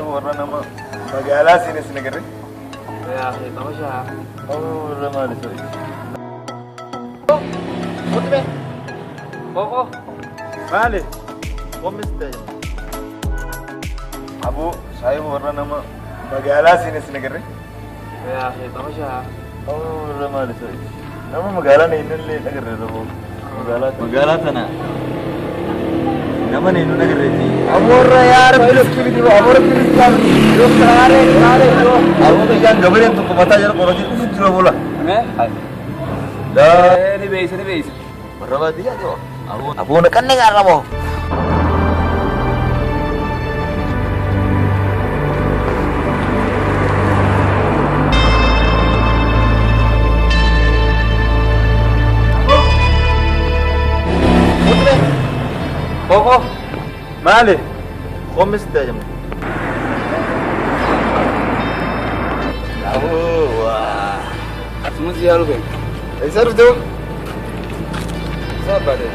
warra nama magaalaa seenes nagarre. Ya, tahu sih. Oh, ramai sekali. Betul. Koko. Mali. Komis saja. Abu, saya warra nama magaalaa seenes nagarre. Ya, tahu sih. Oh, ramai sekali. Nama magaalaa ni ini nagarre loh. Magaalaa sana. Nama ni ini nagarre sih. Amorra yaar, baru kiri dulu. Amorra kiri dulu. Yo kare yo. Abu tu jangan gabarin tu kemata jangan kalau itu cuma bola. Dah. Ini base. Berapa dia tu? Abu nak kan dengar kamu. Koko. Mali. Komis saja. Wah. Semua siapa lu? Esar tu. Siapa deh?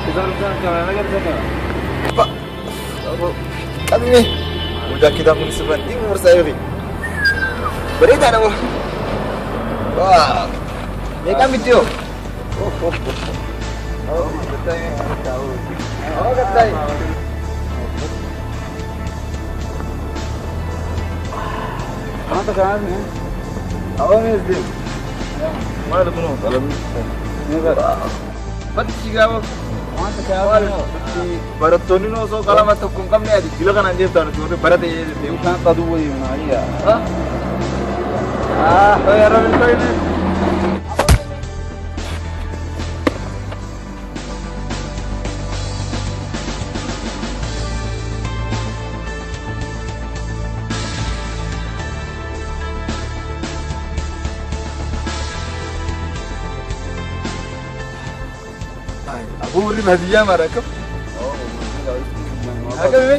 Kita harus jangan lagi ada. Pak. Kami ni. Udah kita municipal timur saya ni. Berita ada. Wah. Ni kami tu. Oh, betul ni. Tahu. Oh, betul. Kau tak kan ni? Awak ni sendiri. Mana tu nak? Dalam Ni kan. Pati siapa? Kau tak kan? Barat tu ni no so kalau masuk kungkam ni ada. Gila kan anjir tahu tu. Barat ni. Bukan tadu ini mana ya? Oh ya Robin kau ini. Abu beri hadiah mereka. Oh, Agak ni.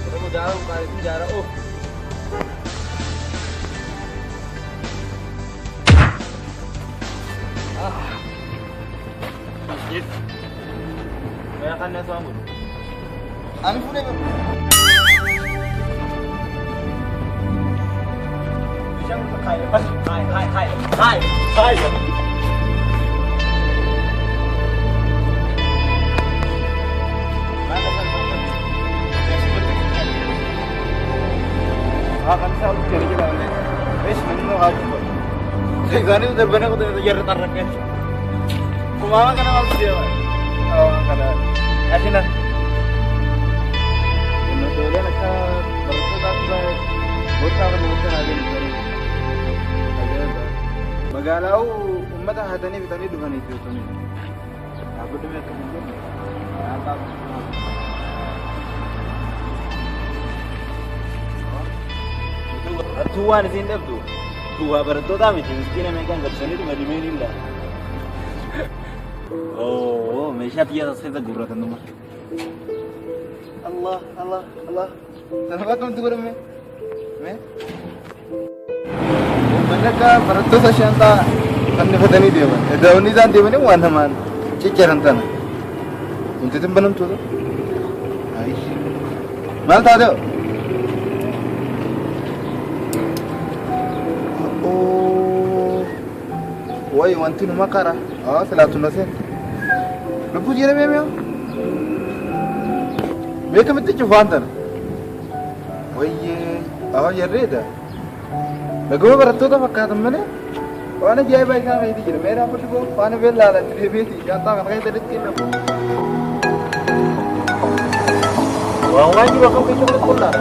kita mau jauh kali ini jarak. Oh. Masjid. Bayangkan ya suamu. Ani pun ni. Hai. Akan selalu cari jalan ni. Bes mana aku. Sekarang ni udah benar udah jadi taraknya. Kumama kan awal dia. Oh, kada. Asina. Ini dole nak berkutat baik. Bukan bukan ada ni. Magaalau ummata hatanii bitanii dhufanii jechuudha. Dhaabbatanii akka hin jenne nyaataaf. Atuu waan isin dhabdu duwwaa barattootaa miti miskiina meeqaan gabsanii dhuma dhimeen hin laala. Oo meeshaa xiyyaa sasseeta gurratan dhuma. Allah. Sana kamtu godhame? Mereka barattoota shantaa fannifatanii deeman. Daawwanni isaan deemanii waan hamaan cicciran tana. Wanti isin banamtuudha. Maal taatee? Wayi wanti numa kara. Silaatu na seen. Lubbuu jedhamee mi'a? Beekamitti cufaan tana. Wayyee. Jarreedha. Naguma barattoota fakkaatan malee waan ajaa'ibaa isaan fayyadii jira. Meeshaan fudhi koo waan beellaalaan deebiiti. Shantaa kana keessa dhatti kennamu. Waan jiru akka keessa qullaa.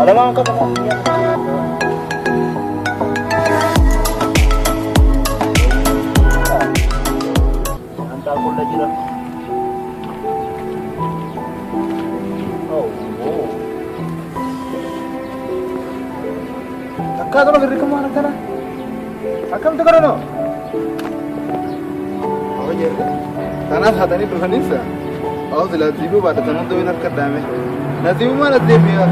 Alamaan akka kana. Shantaa qullaa jira. Kau tu nak kemana sana? Akam tu kerana? Awak jadi? Tanah hati ni berani sah. Awak tu lazim buat tanah tu benar kerja me. Lazim mana lazim ya?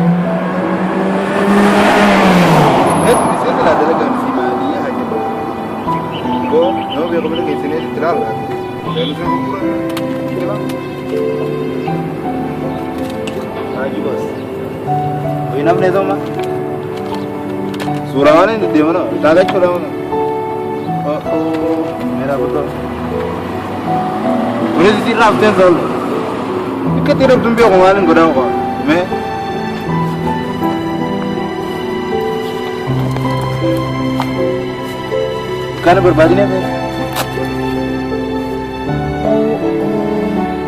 namni sama suuraa waan hin deemanu daalachu lamu मेरा betul udah di rap dan soal ikat tidak tumbuh kemarin gue dah kok me karena berbagi nih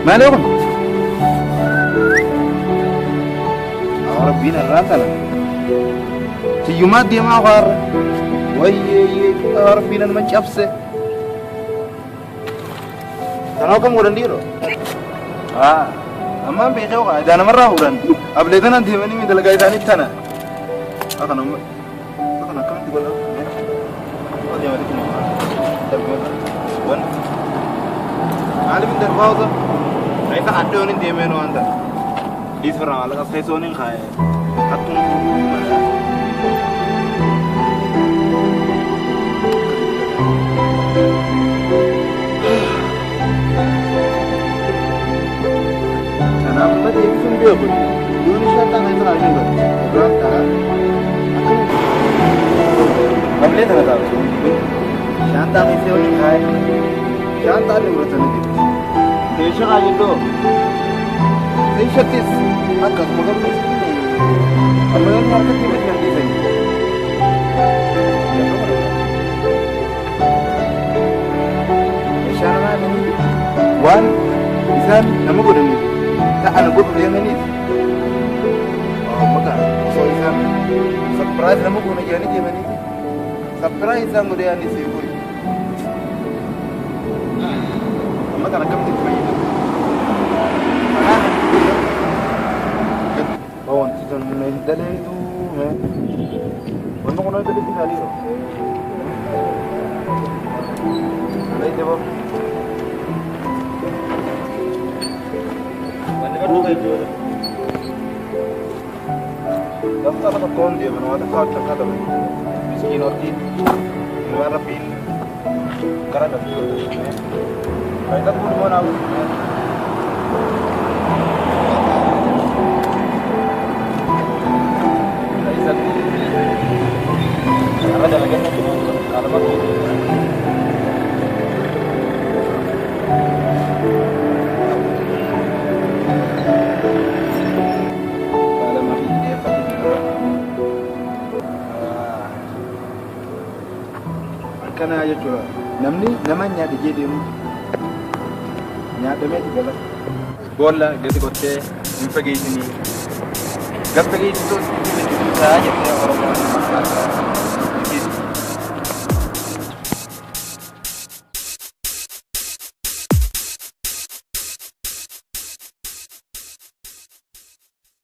mana orang orang bina rata lah si Jumat dia mau kar wah orang bina mencap se tanau kamu udah diro amma be jawa da na marra uran able dana di mani mi dalaga idani tana aka nam kam di gola ko dia mari kuma wan ali bin darbaza ai ta addo ni de meno anda isra ala ka sai sonin khaye hatun Kenapa dia bisa dia pun? Indonesia tak ada lagi ber. Berapa? Aku boleh tak tahu. Shanta ini orang kaya. Shanta ni urusan itu. Desa kaya itu. Desa tis. Agak macam ni. Apa yang market ni macam ni sih? Desa mana ni? Wan, isan, nama gue ni. Tak ada gue beli yang ini. Oh, maka so isan surprise nama gue nak jadi dia ini. Surprise yang gue dia ni sih gue. Maka nak kami tu ini. Bawang kita mulai dari itu, meh. Bawang kau nak dari itu kali tu. Ada itu bawang. Daftar apa kon dia mana ada kau cakap apa? Miskin orang luar pin, kerana dah tu. Kita pun mana? Ada lagi kalau macam kana aja coba namni namanya di jadi mu nyada me digala bola gitu kote impagi ini gapagi itu saja orang